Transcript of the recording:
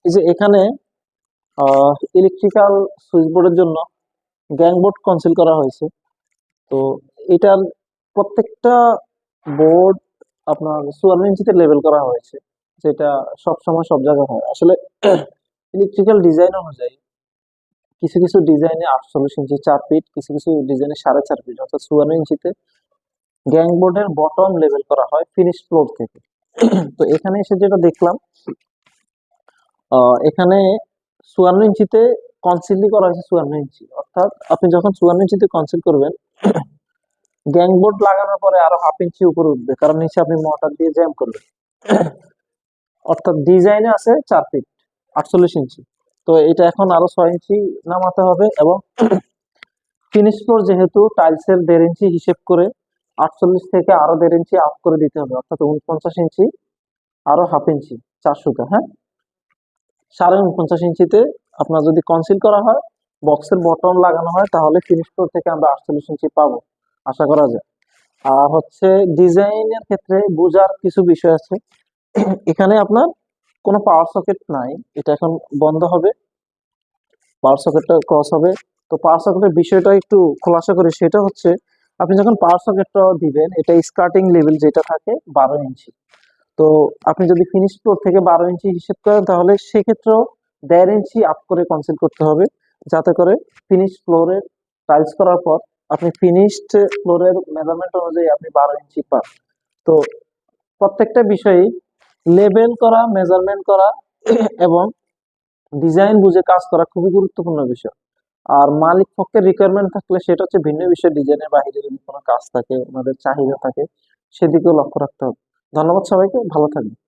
এই যে এখানে ইলেকট্রিক্যাল সুইচ বোর্ডের জন্য গ্যাং বোর্ড কনসিল করা হয়েছে। তো এটার প্রত্যেকটা বোর্ড আপনার 54 ইঞ্চিতে লেবেল করা হয়েছে, যেটা সব সময় সব জায়গায় হয় আসলে। ইলেকট্রিক্যাল ডিজাইন অনুযায়ী কিছু কিছু ডিজাইনে 48 ইঞ্চি 4 ফিট, কিছু কিছু ডিজাইনে 4.5 ফিট, অর্থাৎ 54 ইঞ্চিতে গ্যাং বোর্ডের বটম লেভেল করা হয় ফিনিশ ফ্লোর থেকে। তো এখানে এসে যেটা দেখলাম, এখানে 54 ইঞ্চিতে কনসিলই করা হয়েছে 54 ইঞ্চি, অর্থাৎ আপনি যখন 54 ইঞ্চিতে কনসিল করবেন, গ্যাং বোর্ড লাগানোর পরে আরো হাফ ইঞ্চি উপরে উঠবে, কারণ নিচে আপনি মোটর দিয়ে জ্যাম করবেন। অর্থাৎ ডিজাইনে আছে 4 ফিট 48 ইঞ্চি, তো এটা এখন আরো 6 ইঞ্চি নামাতে হবে। এবং ফিনিশ ফ্লোর যেহেতু টাইলসের 1.5 ইঞ্চি হিসেব করে 48 থেকে আরো 1.5 ইঞ্চি আপ করে দিতে হবে, অর্থাৎ 49 ইঞ্চি আরো হাফ ইঞ্চি, 4 সুতা, হ্যাঁ, 49.5 ইঞ্চিতে আপনার যদি কনসিল করা হয়, বক্সের বটম লাগানো হয়, তাহলে ফিনিশ ফ্লোর থেকে আমরা 48 ইঞ্চি পাবো, আশা করা যায়। আর হচ্ছে ডিজাইনের ক্ষেত্রে বোঝার কিছু বিষয় আছে। এখানে আপনার কোনো পাওয়ার সকেট নাই, এটা এখন বন্ধ হবে, পাওয়ার সকেটটা ক্রস হবে। তো পাওয়ার সকেটের বিষয়টা একটু খোলাসা করি, সেটা হচ্ছে আপনি যখন পাওয়ার সকেটটা দিবেন, এটা স্টার্টিং লেভেল যেটা থাকে 12 ইঞ্চি। তো আপনি যদি ফিনিশ ফ্লোর থেকে 12 ইঞ্চি হিসেব করেন, তাহলে সেক্ষেত্রেও 1.5 ইঞ্চি আপ করে কনসিল করতে হবে, যাতে করে ফিনিশ ফ্লোরের টাইলস করার পর আপনি ফিনিশড ফ্লোরের মেজারমেন্ট অনুযায়ী আপনি 12 ইঞ্চি পান। তো প্রত্যেকটা বিষয়ই লেবেল করা, মেজারমেন্ট করা এবং ডিজাইন বুঝে কাজ করা খুবই গুরুত্বপূর্ণ বিষয়। আর মালিক পক্ষের রিকোয়ারমেন্ট থাকলে সেটা হচ্ছে ভিন্ন বিষয়, ডিজাইনের বাইরে যদি কোনো কাজ থাকে, ওনাদের চাহিদা থাকে, সেদিকেও লক্ষ্য রাখতে হবে। ধন্যবাদ সবাইকে, ভালো থাকবেন।